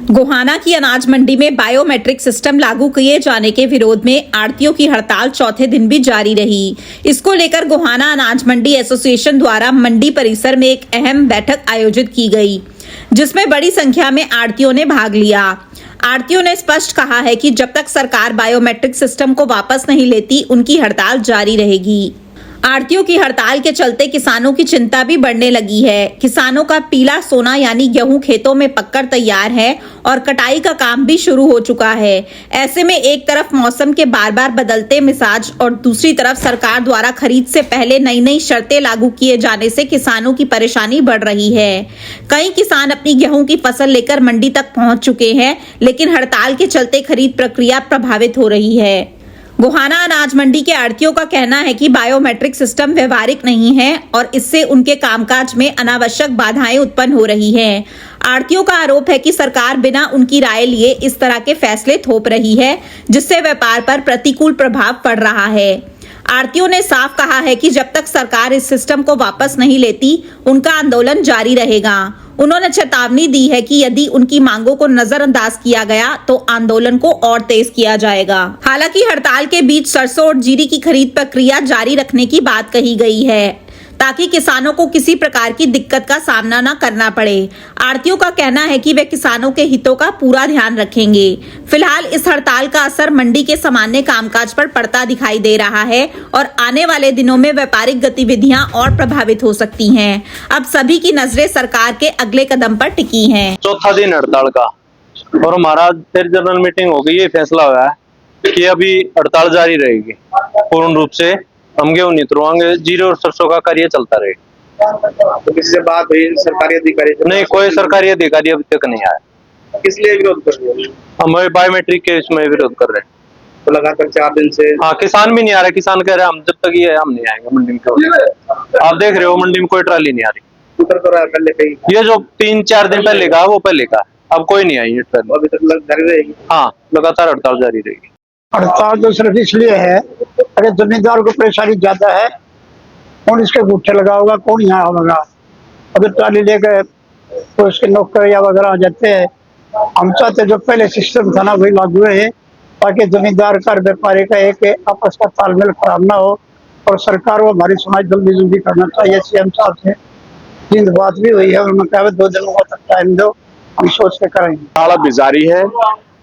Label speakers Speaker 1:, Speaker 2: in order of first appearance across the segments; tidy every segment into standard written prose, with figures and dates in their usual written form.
Speaker 1: गोहाना की अनाज मंडी में बायोमेट्रिक सिस्टम लागू किए जाने के विरोध में आढ़तियों की हड़ताल चौथे दिन भी जारी रही। इसको लेकर गोहाना अनाज मंडी एसोसिएशन द्वारा मंडी परिसर में एक अहम बैठक आयोजित की गई, जिसमें बड़ी संख्या में आढ़तियों ने भाग लिया। आढ़तियों ने स्पष्ट कहा है कि जब तक सरकार बायोमेट्रिक सिस्टम को वापस नहीं लेती, उनकी हड़ताल जारी रहेगी। आढ़तियों की हड़ताल के चलते किसानों की चिंता भी बढ़ने लगी है। किसानों का पीला सोना यानी गेहूं खेतों में पककर तैयार है और कटाई का काम भी शुरू हो चुका है। ऐसे में एक तरफ मौसम के बार बार बदलते मिजाज और दूसरी तरफ सरकार द्वारा खरीद से पहले नई नई शर्तें लागू किए जाने से किसानों की परेशानी बढ़ रही है। कई किसान अपनी गेहूं की फसल लेकर मंडी तक पहुंच चुके हैं, लेकिन हड़ताल के चलते खरीद प्रक्रिया प्रभावित हो रही है। गोहाना अनाज मंडी के आढ़तियों का कहना है कि बायोमेट्रिक सिस्टम व्यवहारिक नहीं है और इससे उनके कामकाज में अनावश्यक बाधाएं उत्पन्न हो रही हैं। आढ़तियों का आरोप है कि सरकार बिना उनकी राय लिए इस तरह के फैसले थोप रही है, जिससे व्यापार पर प्रतिकूल प्रभाव पड़ रहा है। आढ़तियों ने साफ कहा है कि जब तक सरकार इस सिस्टम को वापस नहीं लेती, उनका आंदोलन जारी रहेगा। उन्होंने चेतावनी दी है कि यदि उनकी मांगों को नजरअंदाज किया गया तो आंदोलन को और तेज किया जाएगा। हालांकि हड़ताल के बीच सरसों और जीरी की खरीद प्रक्रिया जारी रखने की बात कही गई है, ताकि किसानों को किसी प्रकार की दिक्कत का सामना न करना पड़े। आढ़तियों का कहना है कि वे किसानों के हितों का पूरा ध्यान रखेंगे। फिलहाल इस हड़ताल का असर मंडी के सामान्य कामकाज पर पड़ता दिखाई दे रहा है और आने वाले दिनों में व्यापारिक गतिविधियां और प्रभावित हो सकती हैं। अब सभी की नजरें सरकार के अगले कदम पर टिकी हैं।
Speaker 2: चौथा दिन हड़ताल का और हमारा फिर जनरल मीटिंग हो गई। ये फैसला हुआ है कि अभी हड़ताल जारी रहेगी। पूर्ण रूप से हम गेहूं नहीं उतरवाएंगे, जीरे और सरसों का कार्य चलता रहेगा।
Speaker 3: तो किसी से बात हुई सरकारी अधिकारी से?
Speaker 2: नहीं, कोई सरकारी अधिकारी अभी तक नहीं आया।
Speaker 3: किस लिए विरोध कर रहे हैं?
Speaker 2: हम बायोमेट्रिक के इसमें विरोध कर रहे हैं।
Speaker 3: तो लगातार 4 दिन से
Speaker 2: हाँ, किसान भी नहीं आ रहा। किसान कह रहे हैं हम जब तक ये है हम नहीं आएंगे मंडी में। आप देख रहे हो मंडी में कोई ट्राली नहीं आ रही।
Speaker 3: उतर तो रहा है पहले कहीं,
Speaker 2: ये जो 3-4 दिन पहले का वो पहले का, अब कोई नहीं आई है।
Speaker 3: अभी तक जारी रहेगी।
Speaker 2: हाँ, लगातार हड़ताल जारी रहेगी।
Speaker 4: हड़ताल तो सिर्फ इसलिए है, अगर जमींदार को परेशानी ज्यादा है, कौन इसके गुट्ठे लगाओगा, कौन यहाँ होगा। अगर ट्राली लेकर तो इसके नौकर या वगैरह आ जाते हैं। हम चाहते जो पहले सिस्टम था ना वही लागू है, ताकि जमींदार का व्यापारी का एक आपस का तालमेल खराब ना हो। और सरकार को हमारी सुनाई जल्दी जल्दी करना चाहिए। सीएम साहब से जिन बात भी हुई है उन्होंने कहा 2 दिनों का तक टाइम दो, हम सोच के करेंगे।
Speaker 5: हालत भी जारी है।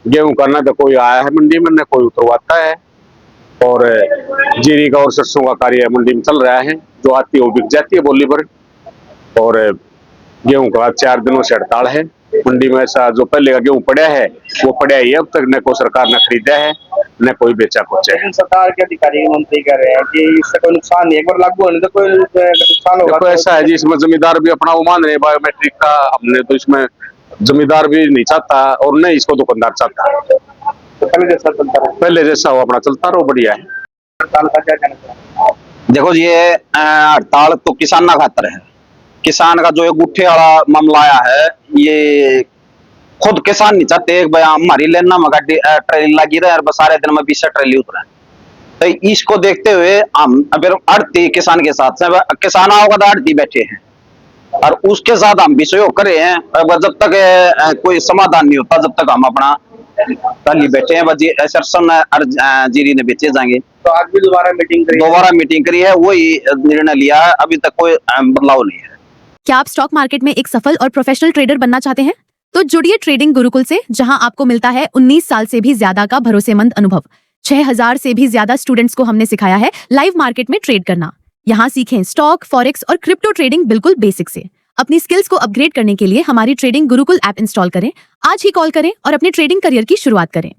Speaker 5: गेहूं करना तो कोई आया है मंडी में, न कोई उतरवाता है। और जीरी का और सरसों का कार्य मंडी में चल रहा है। जो आती है वो बिक जाती है बोली पर। और गेहूं का 4 दिनों से हड़ताल है मंडी में। ऐसा जो पहले का गेहूं पड़ा है वो पड़ा ही है। अब तक न कोई सरकार ने खरीदा है, न कोई बेचा कुछ है।
Speaker 3: सरकार के अधिकारी मंत्री कह रहे हैं कि इससे कोई नुकसान नहीं है, एक बार लागू होने तो कोई नुकसान होगा।
Speaker 5: तो ऐसा है जी, इसमें जमींदार भी अपना वो मान रहे बायोमेट्रिक का। हमने तो इसमें जमींदार भी नहीं चाहता और न इसको दुकानदार चाहता।
Speaker 3: तो पहले जैसा चलता रहे,
Speaker 5: पहले जैसा हो अपना चलता रहो, बढ़िया है।
Speaker 3: हड़ताल का क्या कहना है?
Speaker 6: देखो, ये हड़ताल तो किसान ना खातर है। किसान का जो एक गुट्ठे वाला मामला आया है, ये खुद किसान नहीं चाहते। एक भाई हमारी लेना मगा ट्रेली लगी रहे और बस सारे दिन में 20 ट्रेली उतरे। तो इसको देखते हुए हम अगर आढ़ती किसान के साथ से, किसान आओगे तो आढ़ती बैठे हैं और उसके साथ हम भी सहयोग करे हैं। जब तक कोई समाधान नहीं होता, जब तक हम अपना ट्राली बैठे हैं। सरसों जीरी ने बेचे जाएंगे।
Speaker 3: तो आज भी दोबारा मीटिंग
Speaker 6: करी है, वही निर्णय लिया है। अभी तक कोई बदलाव नहीं है।
Speaker 7: क्या आप स्टॉक मार्केट में एक सफल और प्रोफेशनल ट्रेडर बनना चाहते हैं? तो जुड़िए ट्रेडिंग गुरुकुल से, जहां आपको मिलता है 19 साल से भी ज्यादा का भरोसेमंद अनुभव। 6000 से भी ज्यादा स्टूडेंट्स को हमने सिखाया है लाइव मार्केट में ट्रेड करना। यहाँ सीखें स्टॉक, फॉरेक्स और क्रिप्टो ट्रेडिंग बिल्कुल बेसिक से। अपनी स्किल्स को अपग्रेड करने के लिए हमारी ट्रेडिंग गुरुकुल ऐप इंस्टॉल करें। आज ही कॉल करें और अपने ट्रेडिंग करियर की शुरुआत करें।